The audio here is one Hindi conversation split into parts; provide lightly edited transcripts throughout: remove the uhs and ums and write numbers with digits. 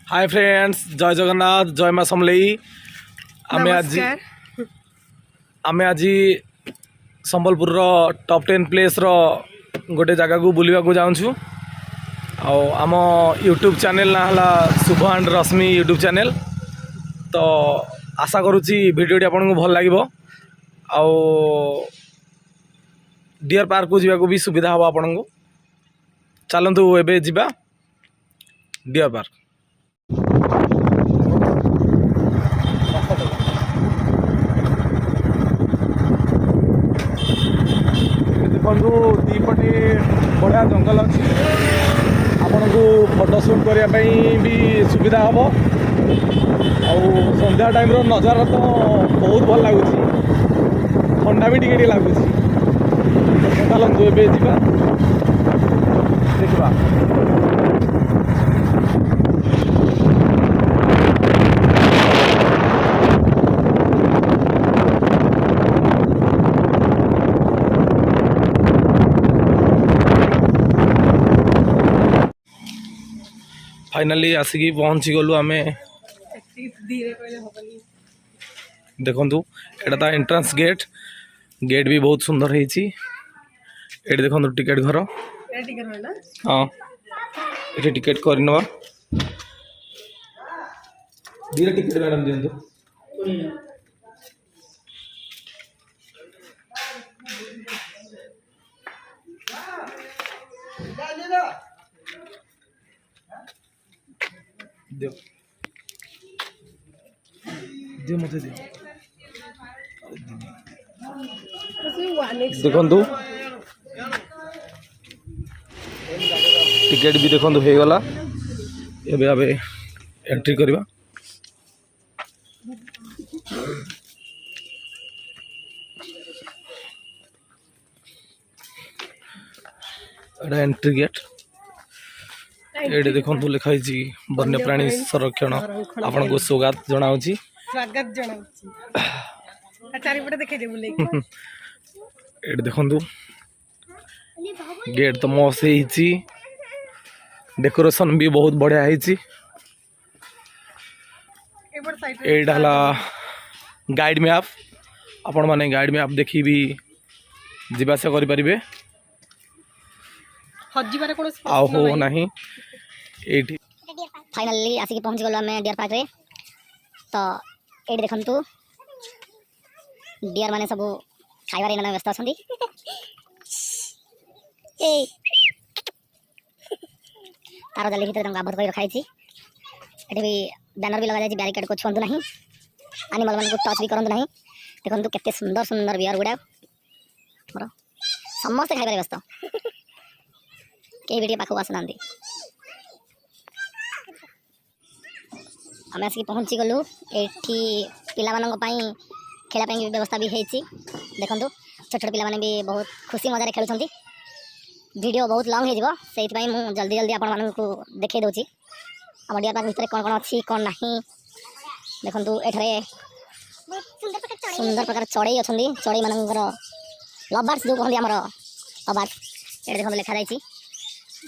हाय फ्रेंड्स, जय जगन्नाथ, जय माँ समलेई। आमे आज संबलपुर टॉप 10 प्लेस गोटे जगह को बुलवा को जाऊँ। आम यूट्यूब चैनल ना है शुभ एंड रश्मि यूट्यूब चैनल। तो आशा करुच्ची भिडियोटी आपन को भल लगे। डियर पार्क को जावाक भी सुविधा हम आपन को। चलतु एबे जिबा डियर पार्क। देखो दीपटे बढ़िया जंगल अच्छी, आपन को फोटो शूट करने भी सुविधा हम। संध्या टाइम नजारा तो बहुत भल लगुच, ठंडा भी टे लगुच। चलतु एबे जिबा देखा। फाइनाली आसिकी पहुँची गलु आम। देखु एटा एंट्रांस गेट भी बहुत सुंदर है। ये देखो टिकेट घर। हाँ, ये टिकेट करवा दीरे टिकेट मैडम दिंतु। दियो दियो मत दियो। देखु टिकेट भी देखु हो गला। एबे आबे एंट्री करवा। एटा एंट्री गेट। ये देखो लिखाई वन्यप्राणी संरक्षण आपन को स्वागत जनाऊँगी। ये देखु गेट तो मस्त है। डेकोरेशन भी बहुत बढ़िया है। यहाँ गाइड मैप, आपण माने गाइड मैप देखी भी जीवासा करि परिबे। हो नहीं फाइनली आसिक पहुंच गलो आम डियर पार्क रे। तो ये देखु डियर माने सब खाइबार इन व्यस्त अच्छा। तार जाली भर आबद्ध कर रखाई। ये भी बैनर भी लगा जाए बैरिकेड को छुंतु ना, एनिमल मान को टच भी करूँ ना। देखो केते सुंदर सुंदर बियर गुड़ा मोर समस्त खाइबार व्यस्त। कई भी पाखक आसुना। आम आसिक पहुँची गलु। ये पाई खेलापाई भी व्यवस्था भी होती। देखो छोट छोट पिला भी बहुत खुशी मजा खेलुंट। वीडियो बहुत लंग हो मुझे जल्दी जल्दी आपण मानक देखे दूसरी आम डियर पार्क भितर कौन कौन अच्छी कौन ना। देखु ये सुंदर प्रकार चढ़ई अच्छा। चढ़ई मान लवर्स जो कहते आम लवर्स। ये देखो लिखा जाए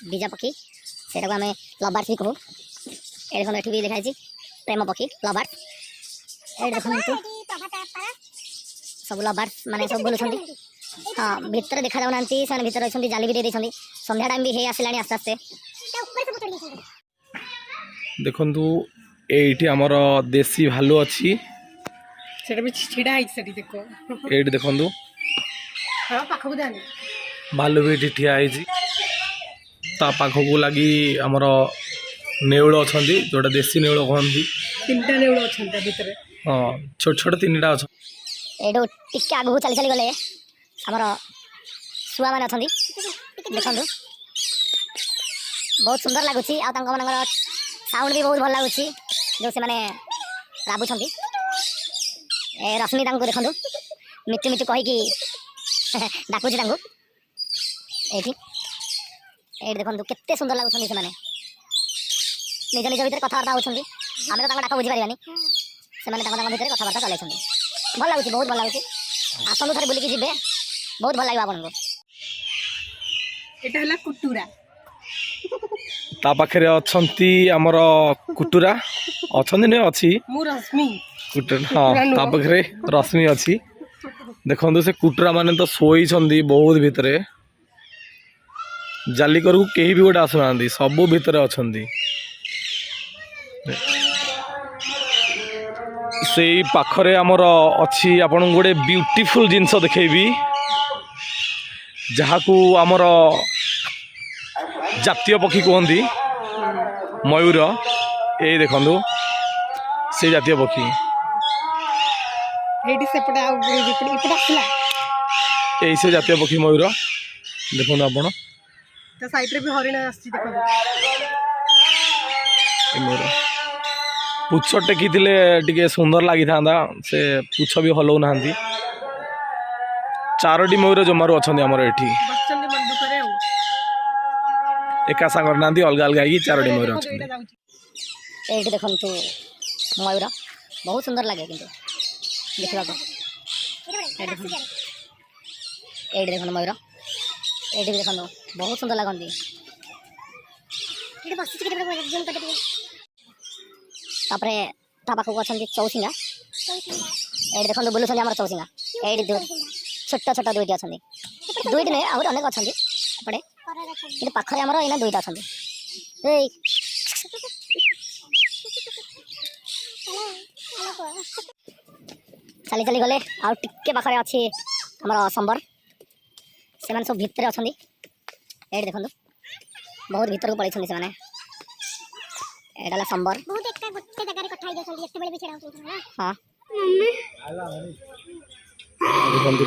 बीजा पक्षी, से आम लवर्स भी कहू। ये देखो ये भी लिखाई प्रेम पक्षी लवर्स। ये देखो सब लवर्स माने सब बुलूँ। हाँ, भितर देखा जाऊना से भितर अच्छा। जाली भी दे संध्या टाइम भी है आसला आस्ते आस्ते। देखु ये आमर देसी भालू अच्छी। ये देखु भालू भी ये ठिया पाखक लगी आमर नेउल अच्छा, जोटा देसी नेउल कहती। हाँ, छोट छोट तीन टा अच्छा। एडो टिके आगु चली चली गले आमर शुआ मैंने अच्छा। देखु बहुत सुंदर लगुच। साउंड भी बहुत भल लगुच जो से माने राबुंट। रश्मि देखु मिटू मिटू कहीकि डाकुच। ये देखो केते सुंदर लगुच से निज निज भितर कथबार्ता होती। आम तो डाक बुझी पारानी से भितर कथबार्ता चल भल लगुच। बहुत भल लगुच। आसतु थे बुलिकी जी बहुत भल लगे आपको। এটা হলা কুটুরা ता पाखे अछंती हमर कुटुरा अछंती ने अछि मु रश्मि कुटुरा हाँ ता पाखे रश्मि अछि देखंतु से कुटुरा माने तो सोई छंदी बहुत भितरे जाली करू केही भी गोटे आसुनांदी सबु भितरे अछंती से पाखरे हमर अछि आपन गोटे ब्यूटीफुल जिंस देखैबी जहाकू हमर जातीय पक्षी कहती मयूर ये देखु से जातीय पक्षी एडी सेपटे आ इपटे आसला यही से जातीय पक्षी मयूर देखो आपण तो साइड रे भी हरिण आसी देखो मयूर पुछ टेकी टे सुंदर लगी था से पुछ भी हलौ ना चारोटी मयूर जमारू अच्छा आमर ये बसचंदी मंडू करे एका सांगर ना अलग अलग ही चारोटी मयूर अच्छा ये देखु मयूर बहुत सुंदर लगे कि देखा ये देखो मयूर ये देखो बहुत सुंदर लगती तापर ता पाखक अच्छा चौसिंगा ये देखो बुलूँ आम चौसिंगा ये छोट छोट दुईटी अच्छा दुईटी नहीं आहुरी अनेक अच्छा एपटे कि पाखे आमर एना दुईटा अच्छा चली चली गले आउ टिके पाखे अच्छी आमर संबर से सब भितर अच्छा ये देखो बहुत भीतर को पड़े से एटा संबर हाँ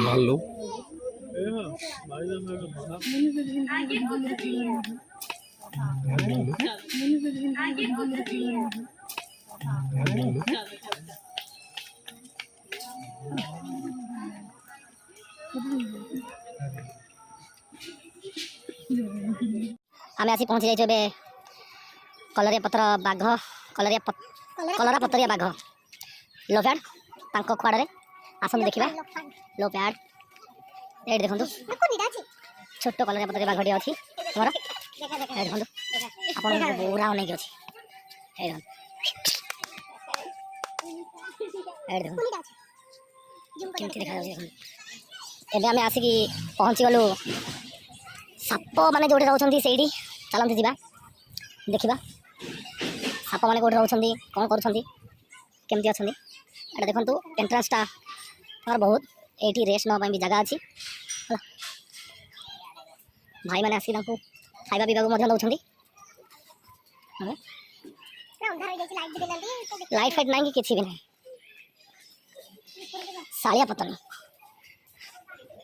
भालू आम आसी पहुँची जाइए कलरिया पत्र बाघ कलरा पतरिया बाघ लोफाड खुआड़े आसते देखा लोफाड ये देखो छोट कलरिया पतरिया बाघटी अच्छी मोर देखो आप पूरा अनेक अच्छी देखा एवं आम आसिक पहुँची गलु साप मैंने जो रोचे से चलती जा देखा साप मैंने कौट रोच कौन करमती अच्छा ये देखु एंट्रांसटा बहुत ये रेस्ट नापी भी जगह अच्छी भाई मैंने आसिक खाଇବା पीवा दौरान लाइट फाइट ना कि किसी भी ना शालिया पतनी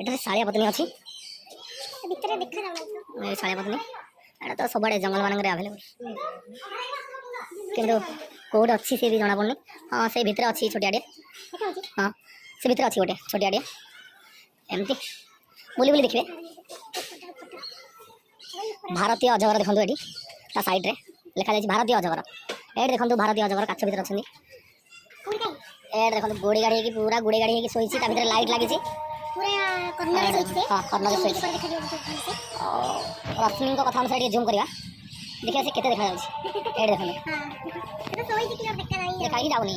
ये शालिया पतनी अच्छी शालिया पतनी एटा तो सब जंगल मान आवेलेबल कि कौट अच्छी से भी जना पड़नी हाँ से भितर अच्छी छोटियाटे हाँ से भितर अच्छी गोटे छोटियाटे एमती बुली बुली देखिए भारतीय अजगर देखो ये साइड रे लिखा जाए भारतीय अजगर ये देखो भारतीय अजगर काछ भीतर अच्छे ये देखो गोड़ी गाड़ी की पूरा गोड़ी गाड़ी की शोची भीतर लाइट लगी रश्मि कथा अनुसार जूम करवा देखिए से केते देखा जाउछि ये देखो देखा ही जाउनी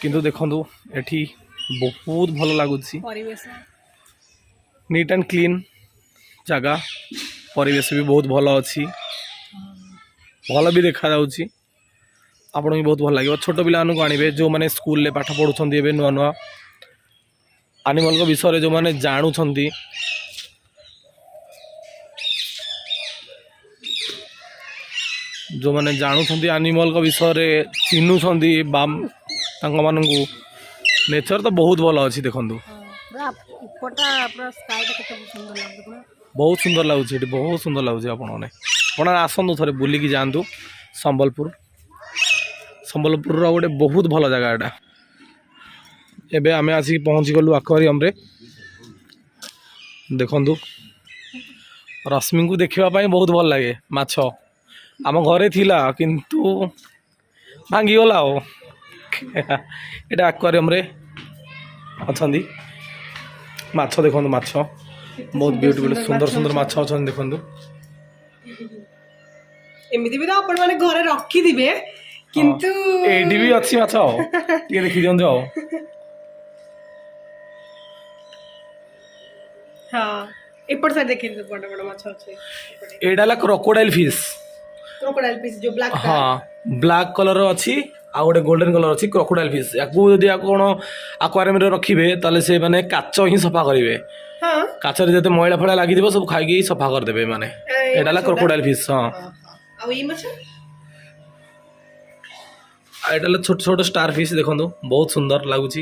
किंतु देखंतु एठी बहुत भल लागुछि परिवेश नीट एंड क्लीन जगह परिवेश भी बहुत भल अच्छी भल भी देखा जाउछि आपन भी बहुत भल लगे छोट पिला को आनिबे जो माने स्कूल ले पाठ पढुछंती एबे नुआ नुआ एनिमल को विषय जो माने जानुछंती जो माने जानुछंती एनिमल को विषय चिन्हुछंती बाम तांको माननकु नेचर तो बहुत भल अच्छी देखंतु बहुत सुंदर लगुच बहुत सुंदर लगुच आपने आसतु थे बुलिकी जातु संबलपुर गोटे बहुत भल जगह एटा एबे आमे आसिक पहुँची गलु आक्वारियम रे देखंतु रश्मि को देखापी बहुत भल लगे माछ आम घरे थिला किंतु भांगी गला एटा आक्वारियम रे अछंदी माछ देखंतु माछ बहुत ब्यूटीफुल सुंदर सुंदर माछ अच्छा देखु ଏମିତି ବି ତ ଆପଣ ମାନେ ଘରେ ରଖିଥିବେ କିନ୍ତୁ ଏଇଠି ବି ଅଛି ମାଛ ଟିକେ ଦେଖି ଦିଅନ୍ତୁ ଆଉ। ହଁ ଏପଟ ସାଇଡ୍ ଦେଖିନ୍ତୁ ବଡ ବଡ ମାଛ ଅଛି ଏଇଟା ହେଲା କ୍ରୋକୋଡାଇଲ ଫିସ୍। କ୍ରୋକୋଡାଇଲ ପିସ୍ ଯୋଉ ବ୍ଲାକ୍ ହଁ ବ୍ଲାକ୍ କଲର ଅଛି ଆଉ ଗୋଟେ ଗୋଲ୍ଡେନ କଲର ଅଛି କ୍ରୋକୋଡାଇଲ ଫିସ୍। ୟାକୁ ଯଦି ଆପଣ ଆକ୍ୱାରିୟମରେ ରଖିବେ ତାହେଲେ ସେ ମାନେ କାଚ ହିଁ ସଫା କରିବେ। ହଁ କାଚରେ ଯେତେ ମଇଳା ଫଳା ଲାଗିଥିବ ସବୁ ଖାଇକି ସଫା କରିଦେବେ ମାନେ। ଏଇଟା ହେଲା କ୍ରୋକୋଡାଇଲ ଫିସ୍। ହଁ ଆଉ ଏଇ ମାଛ ଆଉ ଏଇଟା ହେଲା ଛୋଟ ଛୋଟ ଷ୍ଟାର ଫିସ୍ ଦେଖନ୍ତୁ ବହୁତ ସୁନ୍ଦର ଲାଗୁଛି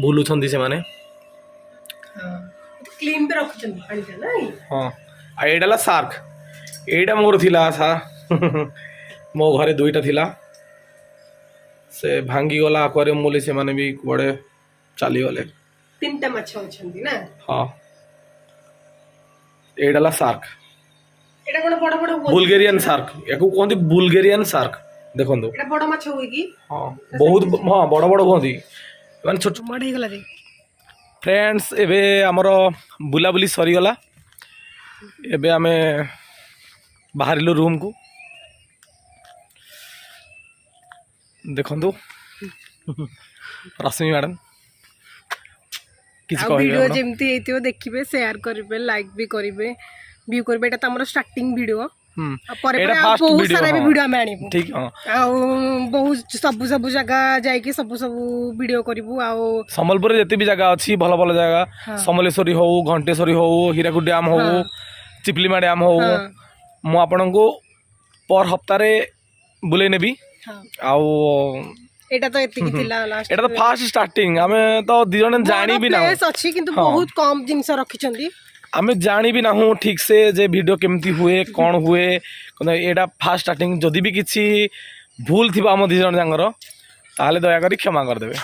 ବୁଲୁଛନ୍ତି ସେମାନେ। କ୍ଲିନ୍ ବି ରଖୁଛନ୍ତି ପାଣିଟା ନାଇଁ। ହଁ ଆଉ ଏଇଟା ହେଲା ସାର୍କ। ଏଇଟା ମୋର ଥିଲା ମୋ ଘରେ ଦୁଇଟା ଥିଲା ସେ ଭାଙ୍ଗିଗଲା ଆକ୍ୱାରିୟମ ବୋଲି ସେମାନେ ବି କୁଆଡ଼େ ଚାଲିଗଲେ। 3ଟା ମାଛ ଅଛନ୍ତି ନା। ହଁ ଏଇଟା ହେଲା ସାର୍କ ଏଟା କଣ ବଡ ବଡ ହୁଅନ୍ତି? Bulgarian SAARC. ୟାକୁ କୁହନ୍ତି ବୁଲଗେରିଆନ ସାର୍କ। ଦେଖନ୍ତୁ ଏଟା ବଡ ମାଛ ହୁଏ କି? ହଁ ବହୁତ ହଁ ବଡ଼ ବଡ଼ ହୁଅନ୍ତି ମାନେ ଛୋଟ। ମାଡ଼ ହେଇଗଲା ରେ। ଫ୍ରେଣ୍ଡସ୍ ଏବେ ଆମର ବୁଲାବୁଲି ସରିଗଲା। ଏବେ ଆମେ ବାହାରିଲୁ ରୁମ୍କୁ। ଦେଖନ୍ତୁ ରଶ୍ମି ମ୍ୟାଡ଼ାମ କିଛି ଆଉ କହିବେ ଭିଡିଓ ଆପଣ? ଯେମିତି ହେଇଥିବ ଦେଖିବେ ସେୟାର କରିବେ ଲାଇକ୍ ବି କରିବେ ଭିଉ କରିବେ। ଏଟା ତ ଆମର ଷ୍ଟାର୍ଟିଂ ଭିଡିଓ ପରେ ଏଇଟା ପରେ ଆଉ ଫାଷ୍ଟ ବହୁତ ଭିଡିଓ। ସାରା ବି ହଁ ଭିଡିଓ ଆମେ ଆଣିବୁ ଠିକ ହଁ ଆଉ ବହୁତ ସବୁ ଜାଗା ଯାଇକି ସବୁ ଭିଡିଓ କରିବୁ। ଆଉ ସମ୍ବଲପୁରରେ ଯେତେ ବି ଜାଗା ଅଛି ଭଲ ଭଲ ଜାଗା ହଁ ସମଲେଶ୍ୱରୀ ହଉ ଘଣ୍ଟେଶ୍ୱରୀ ହଉ ହୀରାକୁଦ ଡ୍ୟାମ୍ ହଉ ହଁ ଚିପଲିମା ଡ୍ୟାମ୍ ହଉ ହଁ ମୁଁ ଆପଣଙ୍କୁ ପର ହପ୍ତାରେ ବୁଲେଇ ନେବି। ହଁ ଆଉ ଏଇଟା ତ ଏତିକି ଥିଲା ଲାଷ୍ଟ। ଏଇଟା ତ ଫାଷ୍ଟ ଷ୍ଟାର୍ଟିଂ ଆମେ ତ ଦି ଜଣ ଜାଣିବି ନାହୁଁ। ପ୍ଲେସ୍ ଅଛି କିନ୍ତୁ ହଁ ବହୁତ କମ ଜିନିଷ ରଖିଛନ୍ତି। ଆମେ ଜାଣିବି ନାହୁଁ ଠିକ୍ ସେ ଯେ ଭିଡ଼ିଓ କେମିତି ହୁଏ କ'ଣ ହୁଏ। ଏଇଟା ଫାଷ୍ଟ ଷ୍ଟାର୍ଟିଂ ଯଦି ବି କିଛି ଭୁଲ ଥିବ ଆମ ଦି ଜଣ ଯାଙ୍କର ତାହେଲେ ଦୟାକରି କ୍ଷମା କରିଦେବେ।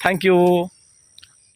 Thank you.